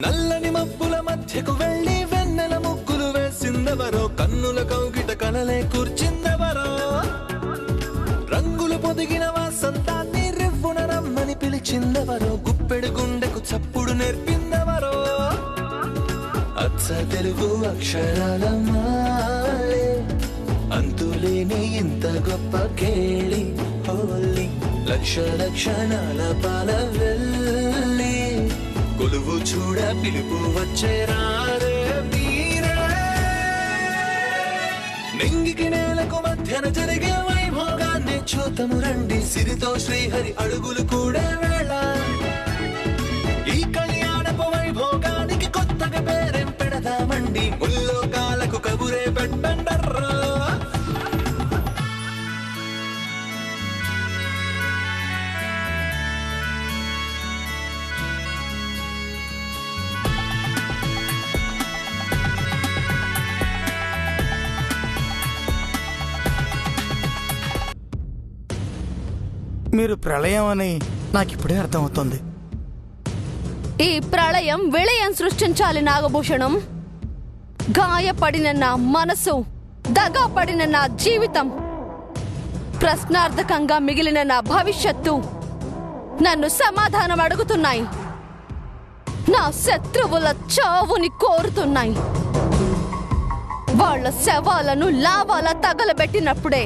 నల్లని మబ్బుల మధ్యకు వెళ్ళి వెన్నెల ముగ్గులు వేసిందెవరో, కన్నుల కౌగిట కలలే కూర్చిందెవరో, రంగులు పొదిగిన వాసంతాన్ని రివ్వున రమ్మని పిలిచిందెవరో, గుప్పెడు గుండెకు చప్పుడు నేర్పిందెవరో, అచ్చ తెలుగు అక్షరాల మాలే అంతులేని ఇంత గొప్ప కేళి హోలీ, లక్ష లక్షణాల పాల వెళ్ళి కొలువు చూడ పిలుపు వచ్చేరారే మీరే, నింగికి నేలకు మధ్యన జరిగే వైభోగాన్ని చూతము రండి, సిరితో శ్రీహరి అడుగులు కూడా వేళ, ఈ కళ్యాణపు వైభోగానికి కొత్తగా పేరేం పెడదామండి, ముల్లోకాలకు కబురే పెట్టండర్రా. మీరు ప్రళయం అని నాకిప్పుడే అర్థమవుతుంది. ఈ ప్రళయం విళయం సృష్టించాలి నాగభూషణం. గాయపడిన నా మనసు, దగాపడిన నా జీవితం, ప్రశ్నార్థకంగా మిగిలిన నా భవిష్యత్తు నన్ను సమాధానం అడుగుతున్నాయి. నా శత్రువుల చావుని కోరుతున్నాయి. వాళ్ళ శవాలను లావాలా తగలబెట్టినప్పుడే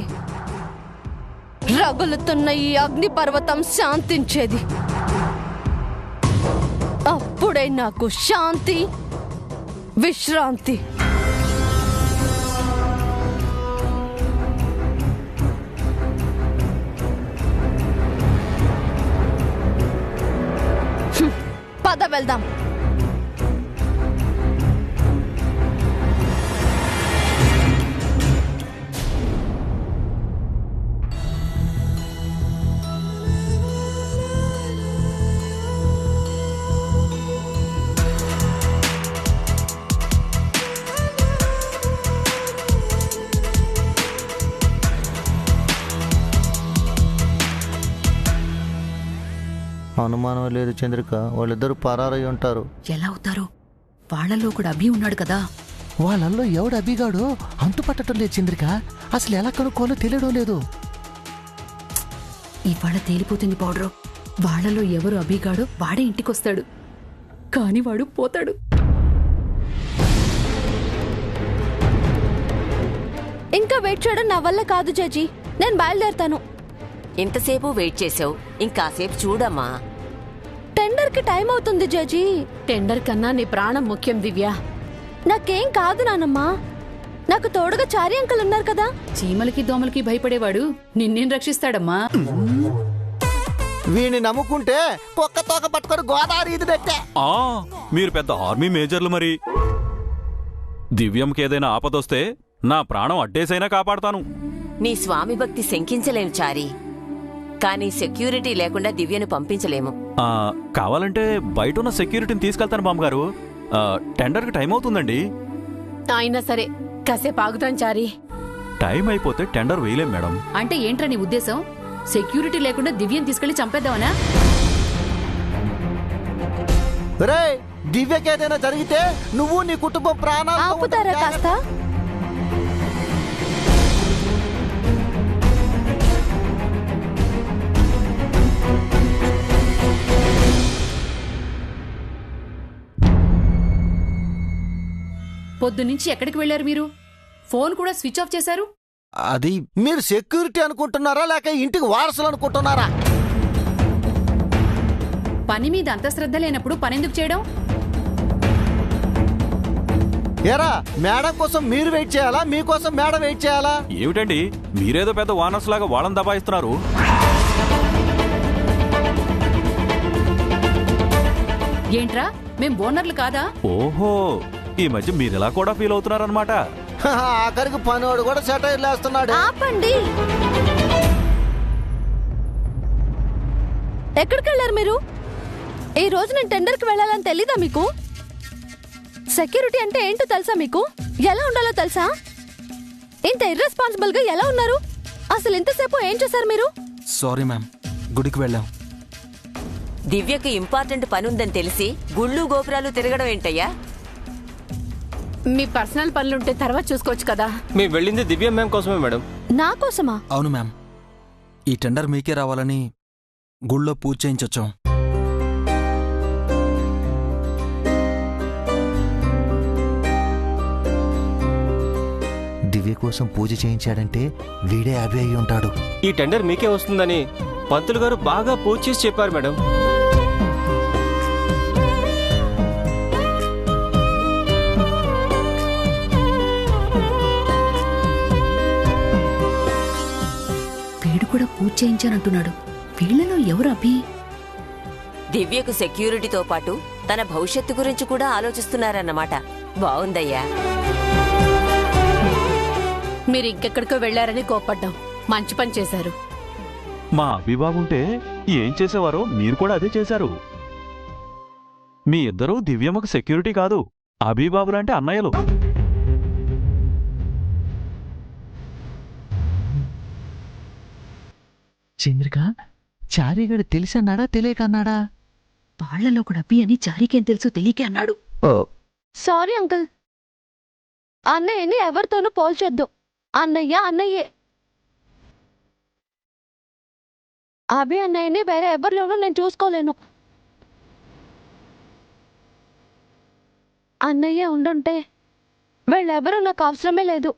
రగులుతున్న ఈ అగ్నిపర్వతం శాంతించేది. అప్పుడే నాకు శాంతి, విశ్రాంతి. పద వెళ్దాం. అనుమానం లేదు చంద్రిక, వాళ్ళిద్దరు పరారై ఉంటారు. ఎలా అవుతారు? వాళ్ళల్లో కూడా అభి ఉన్నాడు కదా. వాళ్ళల్లో ఎవడు అభిగాడో అంతు పట్టడం లేదు చంద్రిక. అసలు ఎలా కనుక్కోవాలో తెలియడం లేదు. ఇవాళ తేలిపోతుంది పౌడరు. వాళ్ళలో ఎవరు అభిగాడో వాడే ఇంటికొస్తాడు, కాని వాడు పోతాడు. ఇంకా వెయిట్ చేయడం నా వల్ల కాదు జడ్జి, నేను బయలుదేరుతాను. ఇంతసేపు వెయిట్ చేసావు, ఇంకాసేపు చూడమ్మా. టెండర్ కి టైం అవుతుంది జడ్జి. టెండర్ కన్నా నీ ప్రాణం ముఖ్యం దివ్య. నాకేం కాదు నానమ్మా, నాకు తోడుగా చారి అంకుల్ ఉన్నారు కదా. చీమలకి దోమలకి భయపడేవాడు నిన్నేం రక్షిస్తాడమ్మా? వీణ్ణి నమ్ముకుంటే కుక్క తోక పట్టుకొని గోదావరి ఇది పెట్టే. మీరు పెద్ద ఆర్మీ మేజర్లు మరి. దివ్యంకి ఏదైనా ఆపదొస్తే నా ప్రాణం అడ్డేసైనా కాపాడతాను. నీ స్వామి భక్తి శంకించలేను చారి, కానీ సెక్యూరిటీ లేకుండా దివ్యను పంపించలేము. కావాలంటే బయట ఉన్న సెక్యూరిటీని తీసుకెళ్తాను బామ్మగారు. టెండర్కి టైం అవుతుందండి. అయినా సరే కాసేపు ఆగుతాను చారి. టైం అయిపోతే టెండర్ వేయలేం మేడం. అంటే ఏంట్రా నీ ఉద్దేశం? సెక్యూరిటీ లేకుండా దివ్యని తీసుకెళ్లి చంపేద్దామనా? దివ్యకి ఏదైనా జరిగితే నువ్వు నీ కుటుంబం ప్రాణాలు ఆపుతారా కాస్త? పొద్దునుంచి ఎక్కడికి వెళ్లారు మీరు? ఫోన్ కూడా స్విచ్ ఆఫ్ చేశారు. అది మీరు సెక్యూరిటీ అనుకుంటున్నారా లేక ఇంటికి వారసులు అనుకుంటున్నారా? పని మీద అంత శ్రద్ధ లేనప్పుడు పనెందుకు చేయడం? ఏరా, మేడం కోసం మీరు వెయిట్ చేయాలా, మీకోసం మేడం వెయిట్ చేయాలా? ఏమిటండి మీరేదో పెద్ద వానర్స్ లాగా వాళ్ళని దబాయిస్తున్నారు. ఏంట్రా, మేం బోనర్లు కాదా? ఓహో, ఈ మధ్య మీరెలా కూడా ఫీల్ అవుతున్నారన్నమాట. ఆఖరికి పనివాడు కూడా సెటైర్లు వేస్తున్నాడు. ఆపండి. ఎక్కడికి వెళ్ళారు మీరు? ఈ రోజు నేను టెండర్ కి వెళ్ళాలని తెలీదా మీకు? సెక్యూరిటీ అంటే ఏంటో తెలుసా మీకు? ఎలా ఉండాలో తెలుసా? ఇంత ఇర్రెస్పాన్సిబుల్ గా ఎలా ఉన్నారు? అసలు ఇంతసేపు ఏం చేశారు మీరు? సారీ మ్యామ్, గుడికి వెళ్ళాం. దివ్యకి ఇంపార్టెంట్ పని ఉందని తెలిసి గుళ్ళు గోపురాలు తిరగడం ఏంటయ్యా? మీ పర్సనల్ పనులుంటే తర్వాత చూసుకోవచ్చు కదా. మేము వెళ్ళింది దివ్య మ్యామ్ కోసమే మేడం. నా కోసమా? అవును మ్యామ్, ఈ టెండర్ మీకే రావాలని గుళ్ళో పూజ చేయించొచ్చాం. దివ్య కోసం పూజ చేయించాడంటే వీడే అభి అయి ఉంటాడు. ఈ టెండర్ మీకే వస్తుందని పంతులు గారు బాగా పూజ చేసి చెప్పారు మేడం. వీడు కూడా పూజ చేయించానంటున్నాడు. వీళ్ళలో ఎవరు అభి? దివ్యకు సెక్యూరిటీతో పాటు తన భవిష్యత్తు గురించి కూడా ఆలోచిస్తున్నారన్నమాట. బావుందయ్యా. మీరు ఇంకెక్కడికో వెళ్లారని కోపడ్డాం. మంచి పని చేశారు. మా అభిబాబుంటే ఏం చేసేవారో మీరు కూడా అదే చేశారు. మీ ఇద్దరూ దివ్యమ్మకు సెక్యూరిటీ కాదు, అభిబాబులంటే అన్నయ్యలు. చంద్రిక, చారీగడు తెలిసన్నాడా తెలియకన్నాడా? వాళ్లలో కూడా అభి అని చారీకేం తెలుసు తెలియకే అన్నాడు. సారీ అంకుల్, అన్నయ్యని ఎవరితోనూ పోల్చొద్దు. అన్నయ్య అన్నయ్యే. అభి అన్నయ్యని వేరే ఎవరిలోనూ నేను చూసుకోలేను. అన్నయ్య ఉండుంటే వీళ్ళెవరూ నాకు అవసరమే లేదు.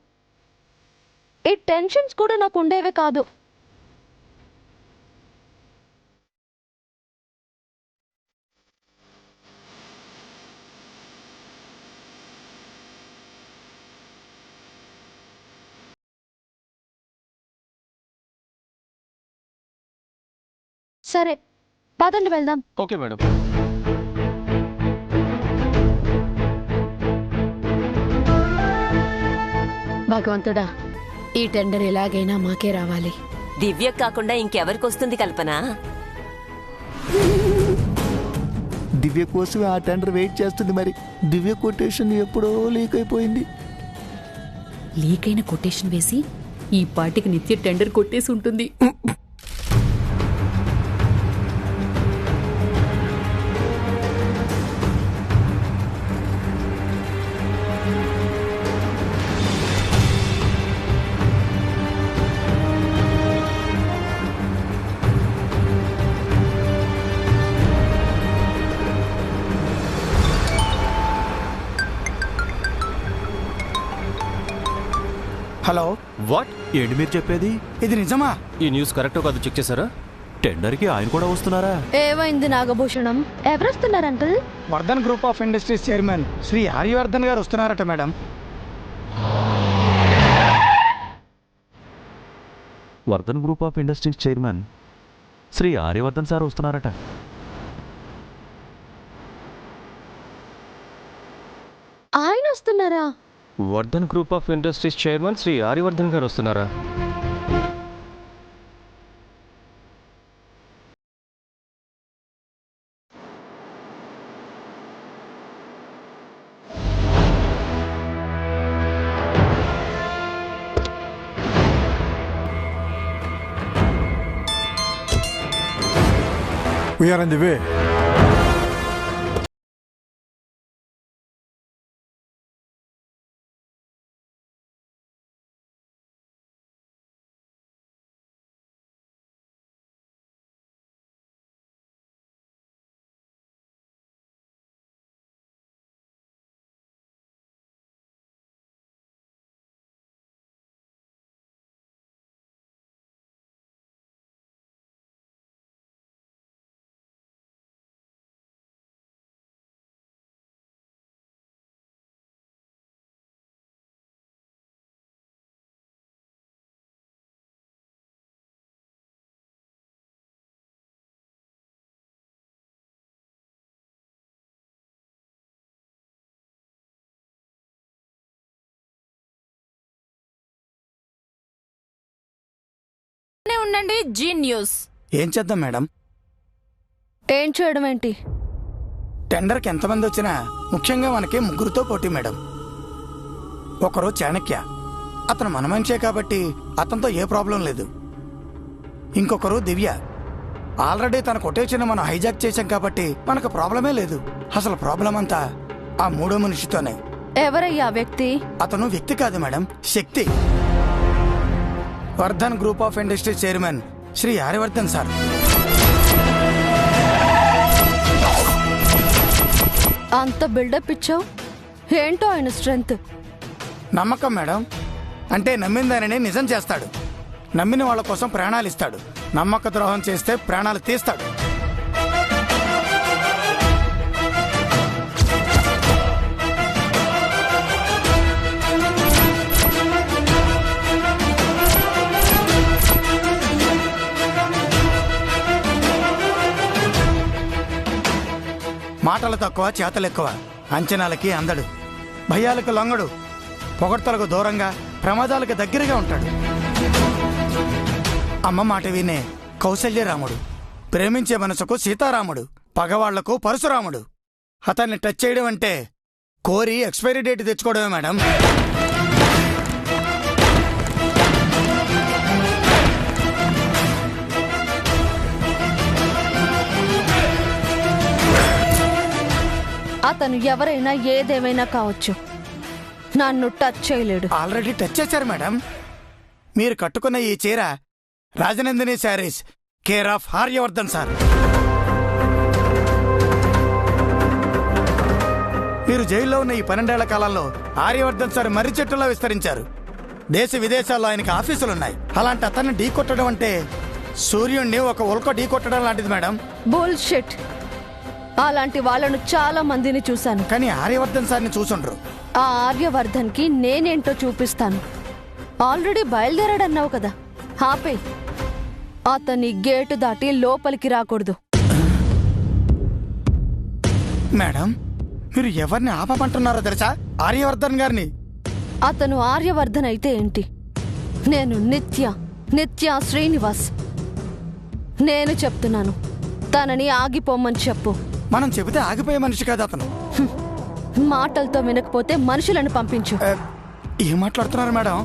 ఈ టెన్షన్స్ కూడా నాకు ఉండేవే కాదు. సరే, పదండి వెళ్దాం. Okay madam. భగవంతుడా, ఈ టెండర్ ఎలాగైనా మాకే రావాలి. దివ్య కాకుండా ఇంకెవరికొస్తుంది కల్పన? దివ్య కోసమే ఆ టెండర్ వెయిట్ చేస్తుంది. మరి దివ్య కొటేషన్ ఎప్పుడో లీక్ అయిపోయింది. లీక్ అయిన కొటేషన్ వేసి ఈ పార్టీకి నిత్య టెండర్ కొట్టేసి ఉంటుంది. Hello, what? ఏంటి మీరు చెప్పేది? ఇది నిజమా? ఈ న్యూస్ కరెక్టో కాదు చెక్ చేశారా? టెండర్కి ఆయన కూడా వస్తున్నారా? ఏమైంది నాగభూషణం? ఎవరొస్తున్నారు uncle? Vardhan group of industries chairman Shri Aryavardhan గారు వస్తున్నారట madam. Vardhan group of industries chairman Shri Aryavardhan sir వస్తున్నారట. ఆయన వస్తున్నారా? Vardhan group of industries chairman Shri Aryavardhan గారు వస్తున్నారా? We are on the way. ఉండండి. జీ న్యూస్. ఏం చేద్దాం మేడం? ఏం చేయడం ఏంటి? టెండర్కి ఎంతమంది వచ్చినా ముఖ్యంగా మనకి ముగ్గురుతో పోటీ మేడం. ఒకరు చాణక్య, అతను మన మనిషే కాబట్టి అతనితో ఏ ప్రాబ్లం లేదు. ఇంకొకరు దివ్య, ఆల్రెడీ తన కొటేషన్ మనం హైజాక్ చేశాం కాబట్టి మనకు ప్రాబ్లమే లేదు. అసలు ప్రాబ్లం అంతా ఆ మూడో మనిషితోనే. ఎవరయ్యా వ్యక్తి? అతను వ్యక్తి కాదు మేడం, శక్తి. Vardhan group of industries chairman Shri Aryavardhan sir. అంత బిల్డప్ ఇచ్చావు, ఏంటో ఆయన స్ట్రెంగ్త్? నమ్మకం మేడం. అంటే నమ్మిందానని నిజం చేస్తాడు. నమ్మిన వాళ్ళ కోసం ప్రాణాలు ఇస్తాడు. నమ్మక ద్రోహం చేస్తే ప్రాణాలు తీస్తాడు. మాటలు తక్కువ, చేతలు ఎక్కువ. అంచనాలకి అందడు, భయాలకు లొంగడు, పొగడ్తలకు దూరంగా, ప్రమాదాలకు దగ్గరగా ఉంటాడు. అమ్మ మాట వినే కౌసల్యరాముడు, ప్రేమించే మనసుకు సీతారాముడు, పగవాళ్లకు పరశురాముడు. అతన్ని టచ్ చేయడం అంటే కోరి ఎక్స్పైరీ డేట్ తెచ్చుకోవడమే మేడం. అతను ఎవరైనా ఏదేమైనా కావచ్చు, నన్ను టచ్ చేయలేడు. ఆల్రెడీ టచ్ చేశారు మేడం. మీరు కట్టుకున్న ఈ చీర Rajanandini saris, care of Aryavardhan sir. మీరు జైల్లో ఉన్న ఈ 12 ఏళ్ల కాలంలో ఆర్యవర్ధన్ సార్ మర్రి చెట్టులా విస్తరించారు. దేశ విదేశాల్లో ఆయనకి ఆఫీసులున్నాయి. అలాంటి అతన్ని ఢీ కొట్టడం అంటే సూర్యుడిని ఒక ఉల్క ఢీ కొట్టడం లాంటిది మేడం. బుల్షిట్. అలాంటి వాళ్ళను చాలా మందిని చూశాను, కానీ ఆర్యవర్ధన్ సార్ని చూసుండ్రు. ఆ ఆర్యవర్ధన్ కి నేనేంటో చూపిస్తాను. ఆల్రెడీ బయలుదేరాడన్నావు కదా, ఆపే. అతని గేటు దాటి లోపలికి రాకూడదు. మేడం, మీరు ఎవరిని ఆపమంటున్నారో తెలుసా? ఆర్యవర్ధన్ గారిని. అతను ఆర్యవర్ధన్ అయితే ఏంటి? నేను నిత్య శ్రీనివాస్. నేను చెప్తున్నాను, తనని ఆగిపోమని చెప్పు. మనం చెబితే ఆగిపోయే మనిషి కాదు అతను. మాటలతో వినకపోతే మనుషులను పంపించు. ఏం మాట్లాడుతున్నారు మేడం?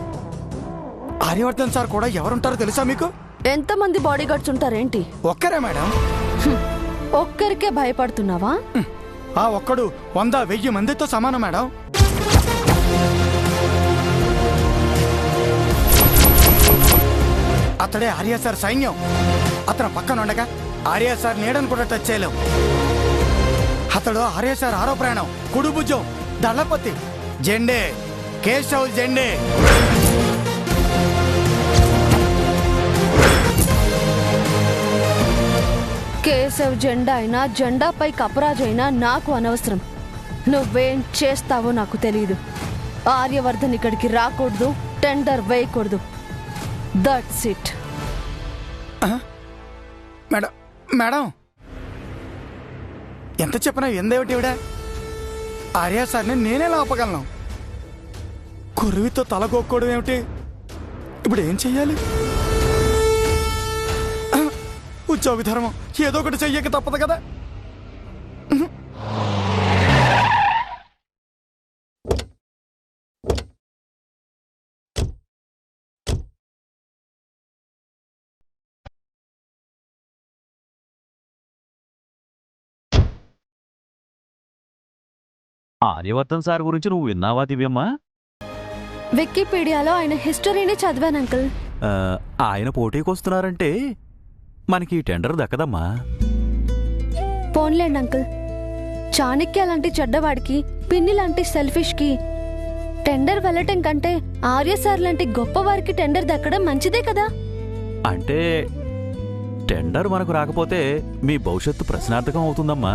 ఆర్యవర్ధన్ సార్ కూడా ఎవరుంటారో తెలుసా మీకు? ఎంతమంది బాడీగార్డ్స్ ఉంటారేంటి? ఒక్కరే మేడం. ఒక్కరికే భయపడుతున్నావా? ఆ ఒక్కడు 100,000 మందితో సమానం మేడం. అతడే ఆర్య సార్ సైన్యం. అతను పక్కన ఉండగా ఆర్య సార్ నీడను కూడా టచ్ చేయలేం. అతడు ఆర్య సార్ ఆరో ప్రాణం, కుడి భుజం, దళపతి, జెండే, కేశవ్ జెండే. కేశవ్ జెండా అయినా, జెండాపై కపరాజు అయినా నాకు అనవసరం. నువ్వేం చేస్తావో నాకు తెలీదు. ఆర్యవర్ధన్ ఇక్కడికి రాకూడదు, టెండర్ వేయకూడదు. That's it. మేడం మేడం ఎంత చెప్పినా ఎందేమిటి ఇవిడ? ఆర్య సార్ని నేనేలా ఆపగలను? కురువితో తలగొక్కోవడం ఏమిటి? ఇప్పుడు ఏం చెయ్యాలి? ఉద్యోగ ధర్మం, ఏదో ఒకటి చెయ్యక తప్పదు కదా. ఆర్యవర్ధన్ సార్ గురించి నువ్వు విన్నావా దివ్యమ్మా? వికీపీడియాలో ఆయన హిస్టరీని చదివాను అంకుల్. ఆయన పోటీకి వస్తున్నారంటే మనకి ఈ టెండర్ దక్కదమ్మా. పోన్లేండి అంకుల్, చాణక్య లాంటి చెడ్డవాడికి, పిన్ని లాంటి సెల్ఫిష్ కి టెండర్ వెళ్ళటం కంటే ఆర్య సార్ లాంటి గొప్పవారికి టెండర్ దక్కడం మంచిదే కదా. అంటే టెండర్ మనకు రాకపోతే మీ భవిష్యత్తు ప్రశ్నార్థకం అవుతుందమ్మా.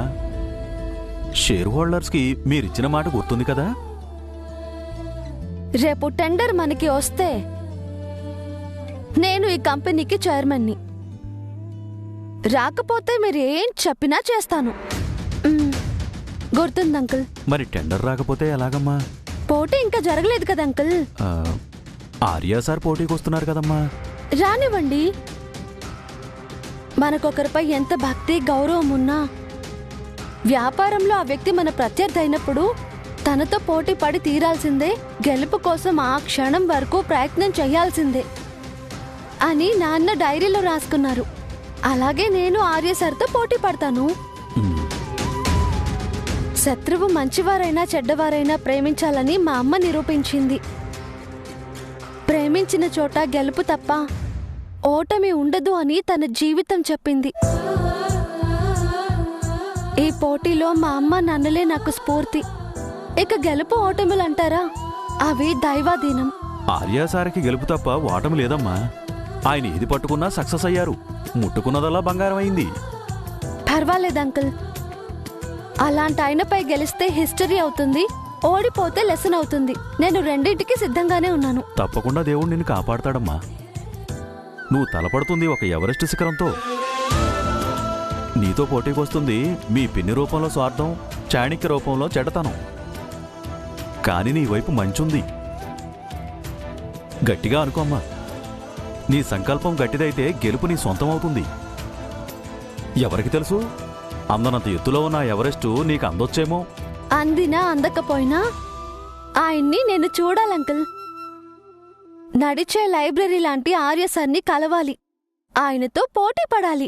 షేర్ హోల్డర్స్కి మీరిచ్చిన మాట గుర్తుంది కదా. రేపు టెండర్ మనకి వస్తే నేను ఈ కంపెనీకి చైర్మన్ని. రాకపోతే మీరు ఏం చెప్పినా చేస్తాను. గుర్తుంది అంకుల్. మరి టెండర్ రాకపోతే ఎలాగమ్మా? పోటీ ఇంకా జరగలేదు కదా అంకుల్. ఆర్య సార్ పోటీకి వస్తున్నారు కదమ్మా. రానివ్వండి. మనకొకరిపై ఎంత భక్తి, గౌరవం ఉన్నా వ్యాపారంలో ఆ వ్యక్తి మన ప్రత్యర్థి అయినప్పుడు తనతో పోటీ పడి తీరాల్సిందే, గెలుపు కోసం ఆ క్షణం వరకు ప్రయత్నం చేయాల్సిందే అని నాన్న డైరీలో రాసుకున్నారు. అలాగే నేను ఆర్య సార్తో పోటీ పడతాను. శత్రువు మంచివారైనా చెడ్డవారైనా ప్రేమించాలని మా అమ్మ నిరూపించింది. ప్రేమించిన చోట గెలుపు తప్ప ఓటమి ఉండదు అని తన జీవితం చెప్పింది. ఈ పోటీలో మా అమ్మ నన్నలే నాకు స్ఫూర్తి. ఇక గెలుపు ఓటములంటారా, అవి దైవాధీనం. ఆర్యాసారికి గెలుపు తప్ప ఓటమి లేదమ్మా. ఆయన ఏది పట్టుకున్నా సక్సెస్ అయ్యారు. ముట్టుకున్నదల్లా బంగారం అయింది. పర్వాలేదు అంకుల్. అలాంటి ఆయనపై గెలిస్తే హిస్టరీ అవుతుంది, ఓడిపోతే లెసన్ అవుతుంది. నేను రెండింటికి సిద్ధంగానే ఉన్నాను. తప్పకుండా దేవుడు నిన్ను కాపాడతాడమ్మా. నువ్వు తలపడుతుంది ఒక ఎవరెస్ట్ శిఖరంతో. నీతో పోటీకొస్తుంది మీ పిన్ని రూపంలో స్వార్థం, చాణిక్య రూపంలో చెడ్డతనం. కాని నీ వైపు మంచుంది. గట్టిగా అనుకోమ్మా. నీ సంకల్పం గట్టిదైతే గెలుపు నీ సొంతమవుతుంది. ఎవరికి తెలుసు, అందనంత ఎత్తులో ఉన్న ఎవరెస్టు నీకు అందొచ్చేమో. అందినా అందకపోయినా ఆయన్ని నేను చూడాలంకుల్. నడిచే లైబ్రరీ లాంటి ఆర్య సార్ని కలవాలి, ఆయనతో పోటీ పడాలి.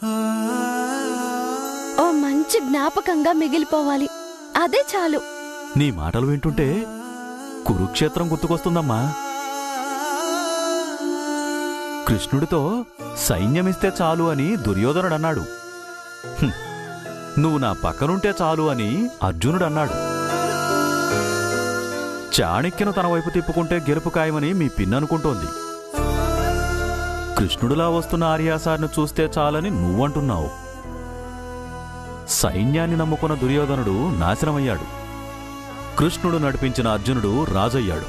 ఓ మంచి జ్ఞాపకంగా మిగిలిపోవాలి. అదే చాలు. నీ మాటలు వింటుంటే కురుక్షేత్రం గుర్తుకొస్తుందమ్మా. కృష్ణుడితో సైన్యమిస్తే చాలు అని దుర్యోధనుడన్నాడు. నువ్వు నా పక్కనుంటే చాలు అని అర్జునుడన్నాడు. చాణక్యను తన వైపు తిప్పుకుంటే గెలుపు ఖాయమని మీ పిన్ననుకుంటోంది. కృష్ణుడిలా వస్తున్న ఆర్యాసార్ను చూస్తే చాలని నువ్వంటున్నావు. సైన్యాన్ని నమ్ముకున్న దుర్యోధనుడు నాశనమయ్యాడు. కృష్ణుడు నడిపించిన అర్జునుడు రాజయ్యాడు.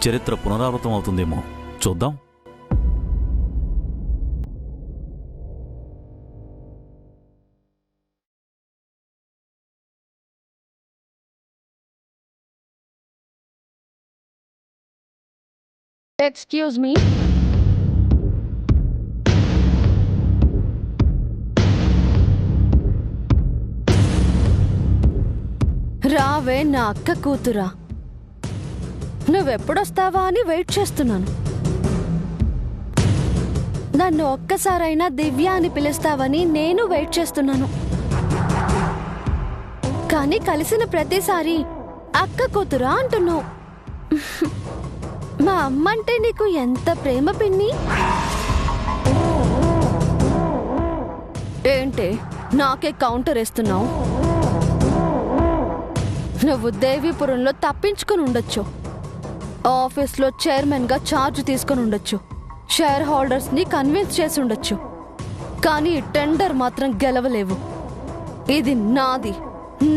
చరిత్ర పునరావృతం అవుతుందేమో చూద్దాం. Excuse me. రావే నా అక్క కూతురా. నువ్వెప్పుడొస్తావా అని వెయిట్ చేస్తున్నాను. నన్ను ఒక్కసారైనా దివ్య అని పిలుస్తావని నేను వెయిట్ చేస్తున్నాను. కానీ కలిసిన ప్రతిసారి అక్క కూతురా అంటున్నావు. మా అమ్మంటే నీకు ఎంత ప్రేమ పిన్ని. ఏంటే నాకే కౌంటర్ వేస్తున్నావు? నువ్వు దేవీపురంలో తప్పించుకుని ఉండొచ్చు, ఆఫీస్లో చైర్మన్గా ఛార్జ్ తీసుకుని ఉండొచ్చు, షేర్ హోల్డర్స్ని కన్విన్స్ చేసి ఉండొచ్చు. కానీ ఈ టెండర్ మాత్రం గెలవలేవు. ఇది నాది,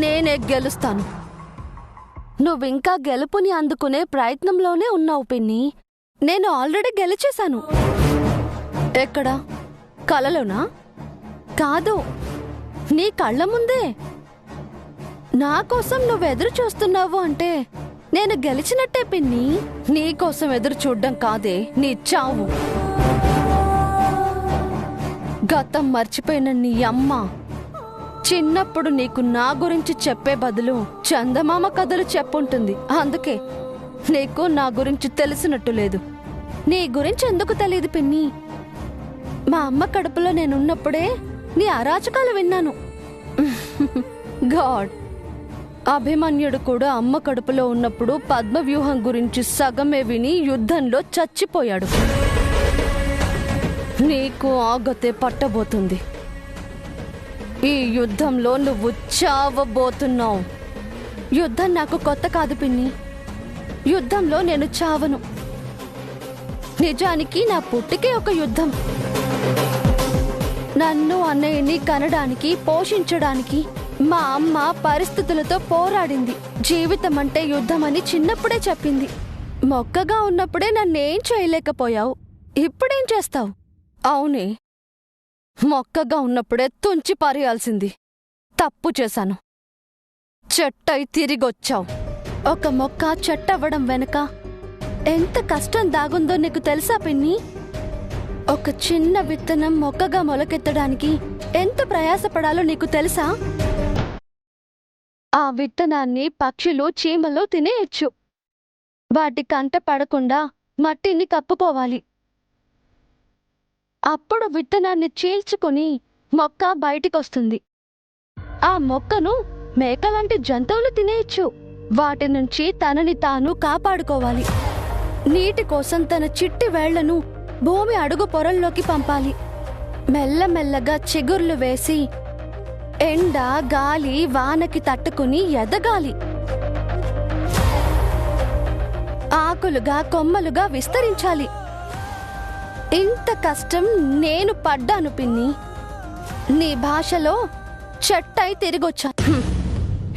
నేనే గెలుస్తాను. నువ్వింకా గెలుపుని అందుకునే ప్రయత్నంలోనే ఉన్నావు పిన్ని. నేను ఆల్రెడీ గెలిచేశాను. ఎక్కడా? కలలోనా? కాదు, నీ కళ్ళ ముందే. నా కోసం నువ్వెదురు చూస్తున్నావు అంటే నేను గెలిచినట్టే పిన్ని. నీకోసం ఎదురు చూడ్డం కాదే నీ చావు. గతం మర్చిపోయిన నీ అమ్మ చిన్నప్పుడు నీకు నా గురించి చెప్పే బదులు చందమామ కథలు చెప్పుంటుంది. అందుకే నీకు నా గురించి తెలిసినట్టు లేదు. నీ గురించి ఎందుకు తెలియదు పిన్ని? మా అమ్మ కడుపులో నేనున్నప్పుడే నీ అరాచకాలు విన్నాను. గాడ్, అభిమన్యుడు కూడా అమ్మ కడుపులో ఉన్నప్పుడు పద్మవ్యూహం గురించి సగమే విని యుద్ధంలో చచ్చిపోయాడు. నీకు ఆగతే పట్టబోతుంది. ఈ యుద్ధంలో నువ్వు చావబోతున్నావు. యుద్ధం నాకు కొత్త కాదు పిన్ని. యుద్ధంలో నేను చావను. నిజానికి నా పుట్టికే ఒక యుద్ధం. నన్ను అన్నయ్యని కనడానికి, పోషించడానికి మా అమ్మ పరిస్థితులతో పోరాడింది. జీవితం అంటే యుద్ధమని చిన్నప్పుడే చెప్పింది. మొక్కగా ఉన్నప్పుడే నన్నేం చేయలేకపోయావు, ఇప్పుడేం చేస్తావు? అవునే, మొక్కగా ఉన్నప్పుడే తుంచి పారేయాల్సింది. తప్పు చేశాను. చెట్టై తిరిగొచ్చావు. ఒక మొక్క చెట్టవ్వడం వెనక ఎంత కష్టం దాగుందో నీకు తెలుసా పిన్ని? ఒక చిన్న విత్తనం మొక్కగా మొలకెత్తడానికి ఎంత ప్రయాసపడాలో నీకు తెలుసా? ఆ విత్తనాన్ని పక్షులు, చీమలు తినేయచ్చు. వాటి కంట పడకుండా మట్టిని కప్పుకోవాలి. అప్పుడు విత్తనాన్ని చీల్చుకొని మొక్క బయటికొస్తుంది. ఆ మొక్కను మేకలాంటి జంతువులు తినేయచ్చు. వాటి నుంచి తనని తాను కాపాడుకోవాలి. నీటి కోసం తన చిట్టి వేళ్లను భూమి అడుగు పొరల్లోకి పంపాలి. మెల్లమెల్లగా చిగుర్లు వేసి ఎండ, గాలి, వానకి తట్టుకుని ఎదగాలి. ఆకులుగా, కొమ్మలుగా విస్తరించాలి. ఇంత కష్టం నేను పడ్డాను పిన్ని. నీ భాషలో చెట్టై తిరిగొచ్చా.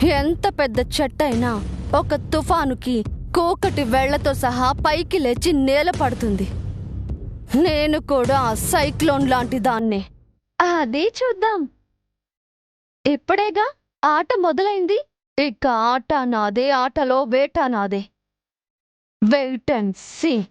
ఎంత పెద్ద చెట్టైనా ఒక తుఫానుకి కోకటి వేళ్లతో సహా పైకి లేచి నేల పడుతుంది. నేను కూడా సైక్లోన్ లాంటి దాన్నే. అదే చూద్దాం. ఇప్పుడేగా ఆట మొదలైంది. ఇక ఆట నాదే, ఆటలో వేట నాదే. Wait and see.